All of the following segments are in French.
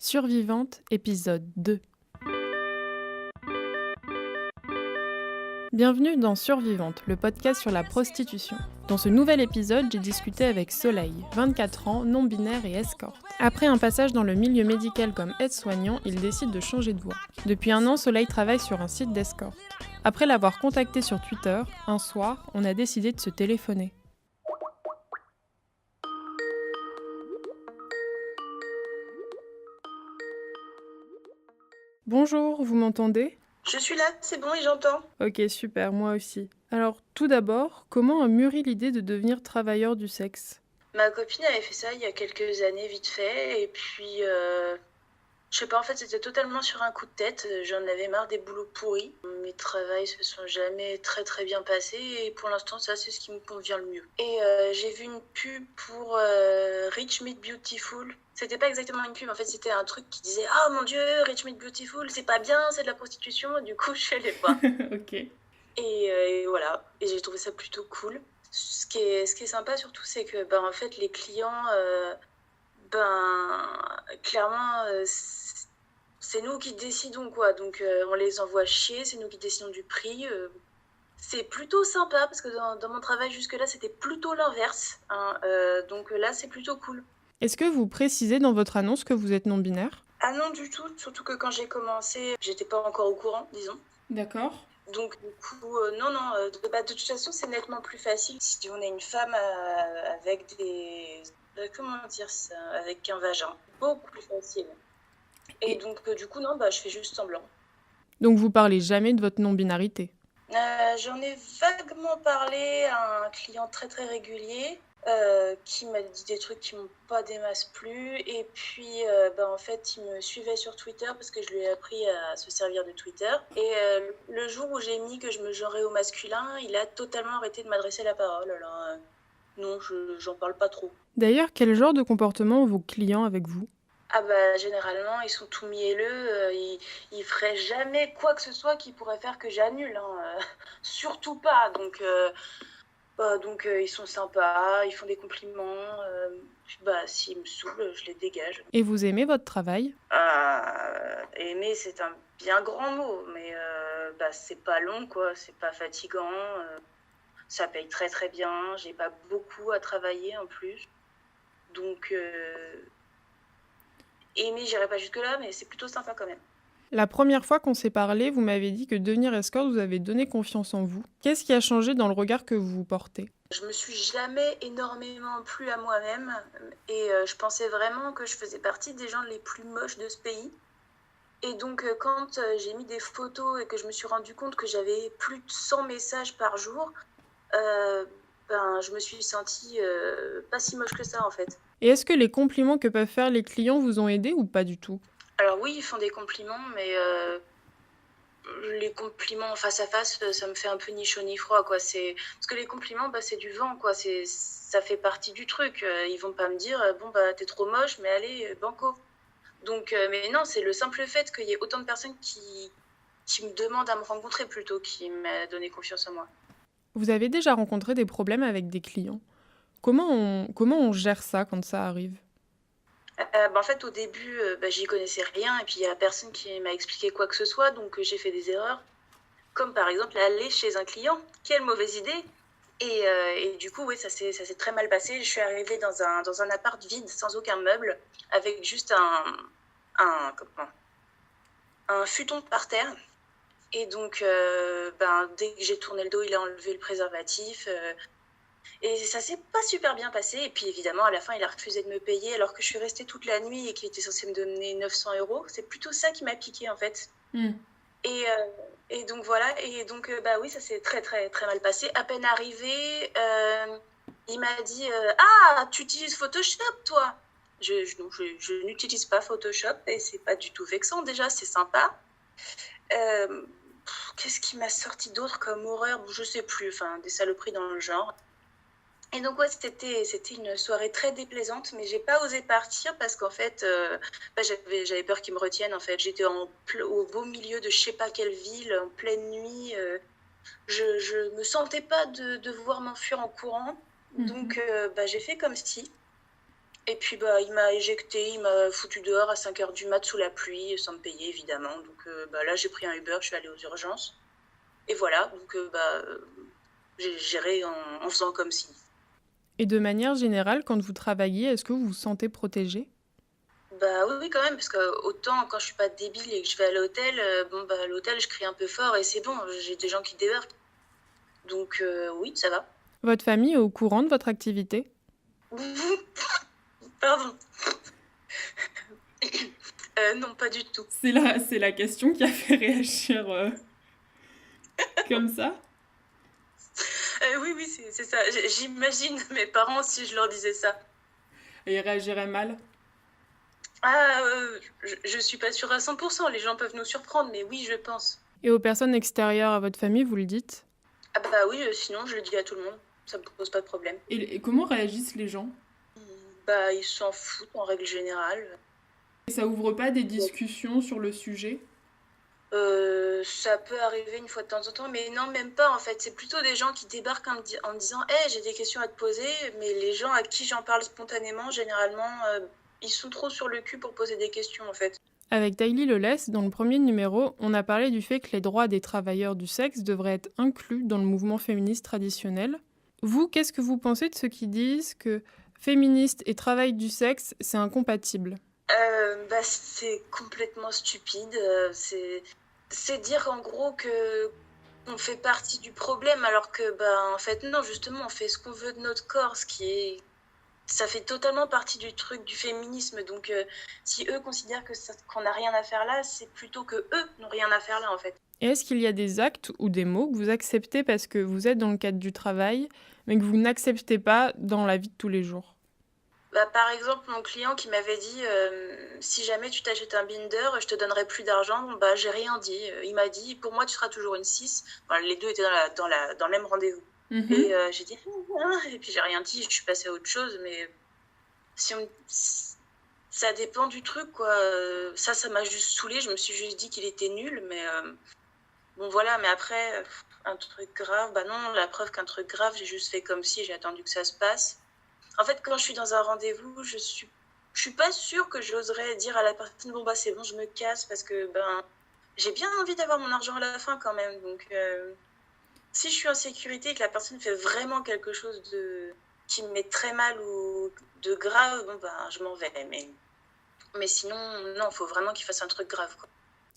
Survivante, épisode 2. Bienvenue dans Survivante, le podcast sur la prostitution. Dans ce nouvel épisode, j'ai discuté avec Soleil, 24 ans, non-binaire et escorte. Après un passage dans le milieu médical comme aide-soignant, il décide de changer de voie. Depuis un an, Soleil travaille sur un site d'escorte. Après l'avoir contacté sur Twitter, un soir, on a décidé de se téléphoner. Bonjour, vous m'entendez ? Je suis là, c'est bon et j'entends. Ok, super, moi aussi. Alors, tout d'abord, comment a mûri l'idée de devenir travailleur du sexe ? Ma copine avait fait ça il y a quelques années vite fait et puis je sais pas, en fait c'était totalement sur un coup de tête, j'en avais marre des boulots pourris. Mes travails se sont jamais très bien passés et pour l'instant ça c'est ce qui me convient le mieux. Et j'ai vu une pub pour Rich Meet Beautiful. C'était pas exactement une pub, en fait c'était un truc qui disait « Ah mon dieu, Rich Meet Beautiful, c'est pas bien, c'est de la prostitution », du coup je suis allée voir. Ok. Et voilà, et j'ai trouvé ça plutôt cool. Ce qui est sympa surtout, c'est que en fait, les clients, clairement, c'est nous qui décidons, quoi. Donc, on les envoie chier, c'est nous qui décidons du prix. C'est plutôt sympa, parce que dans mon travail jusque-là, c'était plutôt l'inverse, hein. Donc là, c'est plutôt cool. Est-ce que vous précisez dans votre annonce que vous êtes non-binaire ? Ah non, du tout, surtout que quand j'ai commencé, j'étais pas encore au courant, disons. D'accord. Donc du coup, non, de toute façon, c'est nettement plus facile si on est une femme avec des... comment dire ça? Avec un vagin. Beaucoup plus facile. Et donc du coup, non, je fais juste semblant. Donc vous parlez jamais de votre non-binarité ? J'en ai vaguement parlé à un client très régulier qui m'a dit des trucs qui m'ont pas des masses plu. Et puis, en fait, il me suivait sur Twitter parce que je lui ai appris à se servir de Twitter. Et le jour où j'ai mis que je me genrais au masculin, il a totalement arrêté de m'adresser la parole. Alors, non, j'en parle pas trop. D'ailleurs, quel genre de comportement ont vos clients avec vous ? Ah généralement, ils sont tout mielleux, ils feraient jamais quoi que ce soit qui pourrait faire que j'annule, hein, surtout pas. Donc ils sont sympas, ils font des compliments. S'ils me saoulent, je les dégage. Et vous aimez votre travail ? Aimer, c'est un bien grand mot, mais c'est pas long, quoi. C'est pas fatigant. Ça paye très bien. J'ai pas beaucoup à travailler en plus. Donc aimer, j'irai pas jusque-là, mais c'est plutôt sympa quand même. La première fois qu'on s'est parlé, vous m'avez dit que devenir escorte vous avait donné confiance en vous. Qu'est-ce qui a changé dans le regard que vous portez ? Je me suis jamais énormément plu à moi-même et je pensais vraiment que je faisais partie des gens les plus moches de ce pays. Et donc quand j'ai mis des photos et que je me suis rendu compte que j'avais plus de 100 messages par jour, je me suis sentie pas si moche que ça en fait. Et est-ce que les compliments que peuvent faire les clients vous ont aidé ou pas du tout ? Alors oui, ils font des compliments, mais les compliments face à face, ça me fait un peu ni chaud ni froid, quoi. Parce que les compliments, c'est du vent, quoi. Ça fait partie du truc. Ils vont pas me dire, t'es trop moche, mais allez, banco. Donc, mais non, c'est le simple fait qu'il y ait autant de personnes qui me demandent à me rencontrer plutôt qui m'a donné confiance en moi. Vous avez déjà rencontré des problèmes avec des clients ? Comment on gère ça quand ça arrive ? En fait, au début, j'y connaissais rien et puis il y a personne qui m'a expliqué quoi que ce soit, donc j'ai fait des erreurs. Comme par exemple aller chez un client. Quelle mauvaise idée! Et du coup, oui, ça s'est très mal passé. Je suis arrivée dans un appart vide, sans aucun meuble, avec juste un futon par terre. Et donc, dès que j'ai tourné le dos, il a enlevé le préservatif. Et ça s'est pas super bien passé. Et puis évidemment, à la fin, il a refusé de me payer alors que je suis restée toute la nuit et qu'il était censé me donner 900 €. C'est plutôt ça qui m'a piqué en fait. Et donc voilà, et donc oui, ça s'est très mal passé. À peine arrivé, il m'a dit Ah, tu utilises Photoshop, toi? Non, je n'utilise pas Photoshop et c'est pas du tout vexant déjà, c'est sympa. Qu'est-ce qui m'a sorti d'autre comme horreur? Je sais plus, enfin des saloperies dans le genre. Et donc ouais, c'était une soirée très déplaisante, mais j'ai pas osé partir parce qu'en fait, j'avais peur qu'ils me retiennent. En fait, j'étais au beau milieu de je sais pas quelle ville, en pleine nuit. Je me sentais pas de devoir m'enfuir en courant, donc j'ai fait comme si. Et puis bah, il m'a éjecté, il m'a foutu dehors à 5 heures du mat sous la pluie, sans me payer évidemment. Donc bah, là j'ai pris un Uber, je suis allée aux urgences. Et voilà, donc j'ai géré en faisant comme si. Et de manière générale, quand vous travaillez, est-ce que vous vous sentez protégé? Bah oui, oui, quand même, parce que autant quand je suis pas débile et que je vais à l'hôtel, bon bah à l'hôtel je crie un peu fort et c'est bon, j'ai des gens qui débarquent. Donc oui, ça va. Votre famille est au courant de votre activité? Pardon. Non, pas du tout. C'est la question qui a fait réagir comme ça. Oui, oui, c'est ça. J'imagine mes parents si je leur disais ça. Et ils réagiraient mal. Ah, je suis pas sûre à 100%, les gens peuvent nous surprendre, mais oui, je pense. Et aux personnes extérieures à votre famille, vous le dites? Ah bah oui, sinon je le dis à tout le monde, ça me pose pas de problème. Et comment réagissent les gens? Bah ils s'en foutent en règle générale. Et ça ouvre pas des discussions sur le sujet? Ça peut arriver une fois de temps en temps, mais non, même pas en fait. C'est plutôt des gens qui débarquent en me disant hey, j'ai des questions à te poser, mais les gens à qui j'en parle spontanément, généralement, ils sont trop sur le cul pour poser des questions en fait. Avec Daily Lelès, dans le premier numéro, on a parlé du fait que les droits des travailleurs du sexe devraient être inclus dans le mouvement féministe traditionnel. Vous, qu'est-ce que vous pensez de ceux qui disent que féministe et travail du sexe, c'est incompatible? Bah, c'est complètement stupide. C'est dire en gros que on fait partie du problème alors que bah en fait non, justement on fait ce qu'on veut de notre corps, ce qui est ça fait totalement partie du truc du féminisme. Donc si eux considèrent qu'on n'a rien à faire là, c'est plutôt que eux n'ont rien à faire là en fait. Et est-ce qu'il y a des actes ou des mots que vous acceptez parce que vous êtes dans le cadre du travail, mais que vous n'acceptez pas dans la vie de tous les jours? Bah, par exemple, mon client qui m'avait dit si jamais tu t'achètes un binder, je te donnerai plus d'argent. Bon, bah, j'ai rien dit. Il m'a dit pour moi, tu seras toujours une 6. Enfin, les deux étaient dans le même rendez-vous. Et j'ai dit ah, et puis j'ai rien dit, je suis passée à autre chose. Mais si on... ça dépend du truc, quoi. Ça m'a juste saoulée. Je me suis juste dit qu'il était nul. Mais bon, voilà. Mais après, un truc grave, bah non, la preuve qu'un truc grave, j'ai juste fait comme si j'ai attendu que ça se passe. En fait, quand je suis dans un rendez-vous, je suis pas sûre que j'oserais dire à la personne bon bah c'est bon, je me casse parce que ben j'ai bien envie d'avoir mon argent à la fin quand même. Donc si je suis en sécurité et que la personne fait vraiment quelque chose qui me met très mal ou de grave, bon ben je m'en vais. Mais sinon non, faut vraiment qu'il fasse un truc grave quoi.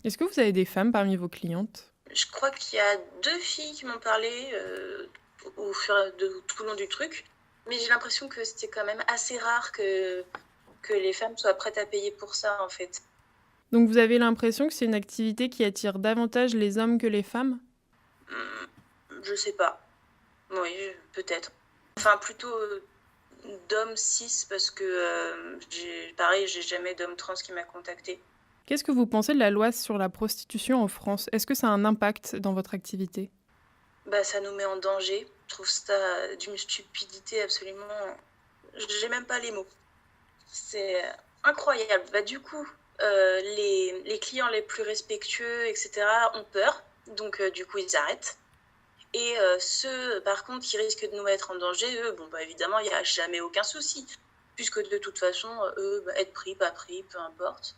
Est-ce que vous avez des femmes parmi vos clientes? Je crois qu'il y a 2 filles qui m'ont parlé au fur et de tout le long du truc. Mais j'ai l'impression que c'était quand même assez rare que les femmes soient prêtes à payer pour ça, en fait. Donc vous avez l'impression que c'est une activité qui attire davantage les hommes que les femmes? Je sais pas. Oui, peut-être. Enfin, plutôt d'hommes cis, parce que, pareil, j'ai jamais d'homme trans qui m'a contacté. Qu'est-ce que vous pensez de la loi sur la prostitution en France? Est-ce que ça a un impact dans votre activité? Bah, ça nous met en danger. Je trouve ça d'une stupidité absolument... J'ai même pas les mots. C'est incroyable. Bah, du coup, les clients les plus respectueux, etc., ont peur. Donc, du coup, ils arrêtent. Et ceux, par contre, qui risquent de nous mettre en danger, eux, bon, bah, évidemment, il n'y a jamais aucun souci. Puisque de toute façon, eux, bah, être pris, pas pris, peu importe.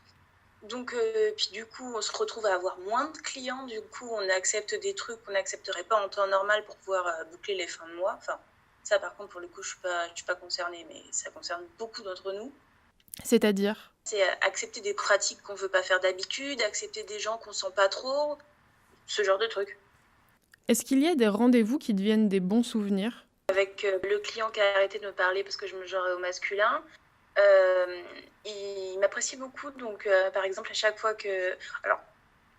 Donc, puis du coup, on se retrouve à avoir moins de clients. Du coup, on accepte des trucs qu'on n'accepterait pas en temps normal pour pouvoir boucler les fins de mois. Enfin, ça, par contre, pour le coup, je suis pas concernée, mais ça concerne beaucoup d'entre nous. C'est-à-dire? C'est accepter des pratiques qu'on veut pas faire d'habitude, accepter des gens qu'on sent pas trop, ce genre de trucs. Est-ce qu'il y a des rendez-vous qui deviennent des bons souvenirs? Avec le client qui a arrêté de me parler parce que je me genrais au masculin, il m'apprécie beaucoup. Donc, par exemple, à chaque fois que... Alors,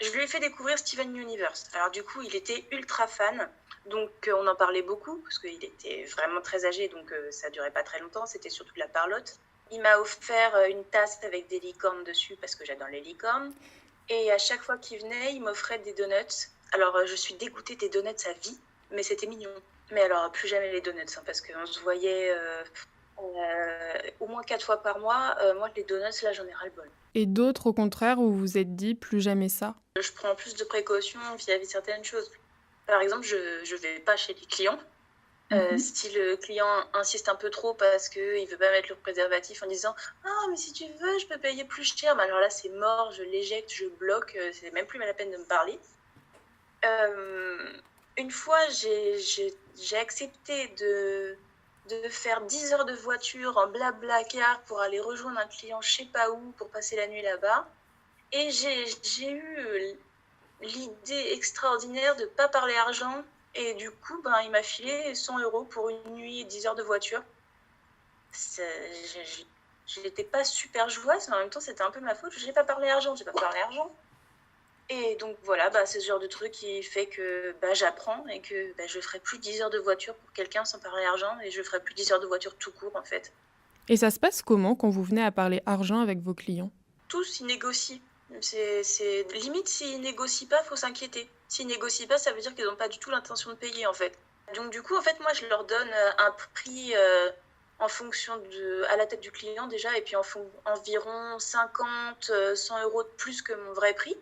je lui ai fait découvrir Steven Universe. Alors, du coup, il était ultra fan. Donc, on en parlait beaucoup parce qu'il était vraiment très âgé. Donc, ça durait pas très longtemps. C'était surtout de la parlotte. Il m'a offert une tasse avec des licornes dessus parce que j'adore les licornes. Et à chaque fois qu'il venait, il m'offrait des donuts. Alors, je suis dégoûtée des donuts à vie, mais c'était mignon. Mais alors, plus jamais les donuts, hein, parce qu'on se voyait au moins 4 fois par mois. Moi, les donuts, là, j'en ai ras-le-bol. Et d'autres, au contraire, où vous vous êtes dit plus jamais ça? Je prends plus de précautions vis-à-vis de certaines choses. Par exemple, je vais pas chez les clients. Mhm. Si le client insiste un peu trop parce qu'il ne veut pas mettre le préservatif en disant «Ah, mais si tu veux, je peux payer plus cher», mais alors là, c'est mort, je l'éjecte, je bloque, c'est même plus la peine de me parler. Une fois, j'ai accepté de faire 10 heures de voiture en blablacar pour aller rejoindre un client je sais pas où pour passer la nuit là-bas. Et j'ai eu l'idée extraordinaire de ne pas parler argent. Et du coup, il m'a filé 100 euros pour une nuit et 10 heures de voiture. J'étais pas super joyeuse, mais en même temps, c'était un peu ma faute. J'ai pas parlé argent. Et donc voilà, c'est ce genre de truc qui fait que j'apprends et que je ferai plus 10 heures de voiture pour quelqu'un sans parler argent et je ferai plus 10 heures de voiture tout court en fait. Et ça se passe comment quand vous venez à parler argent avec vos clients? Tous ils négocient. C'est limite s'ils négocient pas, faut s'inquiéter. S'ils négocient pas, ça veut dire qu'ils n'ont pas du tout l'intention de payer en fait. Donc du coup en fait moi je leur donne un prix en fonction à la tête du client déjà et puis environ 50, 100 euros de plus que mon vrai prix.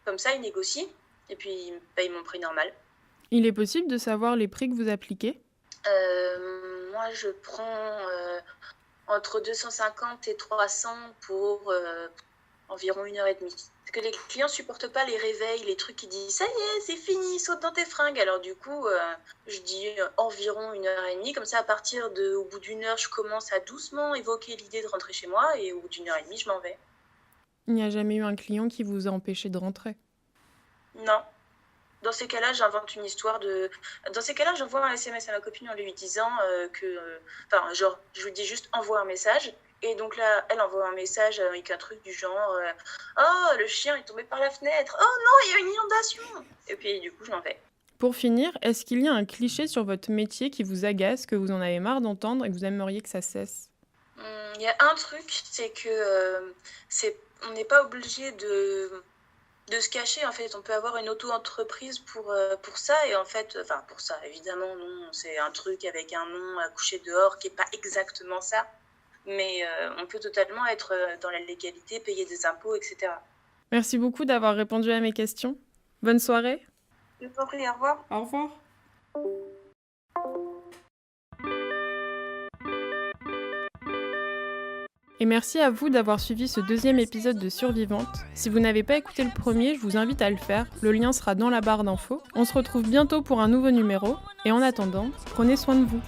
Comme ça ils négocient et puis ils me payent mon prix normal. Il est possible de savoir les prix que vous appliquez? Moi je prends entre 250 et 300 pour environ 1h30. Parce que les clients supportent pas les réveils, les trucs qui disent ça y est, c'est fini, saute dans tes fringues. Alors du coup, je dis environ 1h30. Comme ça, au bout d'une heure, je commence à doucement évoquer l'idée de rentrer chez moi et au bout d'une heure et demie, je m'en vais. Il n'y a jamais eu un client qui vous a empêché de rentrer? Non. Dans ces cas-là, j'invente une histoire de. Dans ces cas-là, j'envoie un SMS à ma copine en lui disant je lui dis juste envoie un message. Et donc là, elle envoie un message avec un truc du genre oh, le chien est tombé par la fenêtre. Oh non, il y a une inondation. Et puis du coup, je m'en vais. Pour finir, est-ce qu'il y a un cliché sur votre métier qui vous agace, que vous en avez marre d'entendre et que vous aimeriez que ça cesse? Il y a un truc, c'est que on n'est pas obligé de se cacher. En fait, on peut avoir une auto-entreprise pour ça. Et en fait, pour ça, évidemment, non, c'est un truc avec un nom à coucher dehors qui n'est pas exactement ça. Mais on peut totalement être dans la légalité, payer des impôts, etc. Merci beaucoup d'avoir répondu à mes questions. Bonne soirée. Je vous en prie, au revoir. Au revoir. Et merci à vous d'avoir suivi ce deuxième épisode de Survivante. Si vous n'avez pas écouté le premier, je vous invite à le faire. Le lien sera dans la barre d'infos. On se retrouve bientôt pour un nouveau numéro. Et en attendant, prenez soin de vous.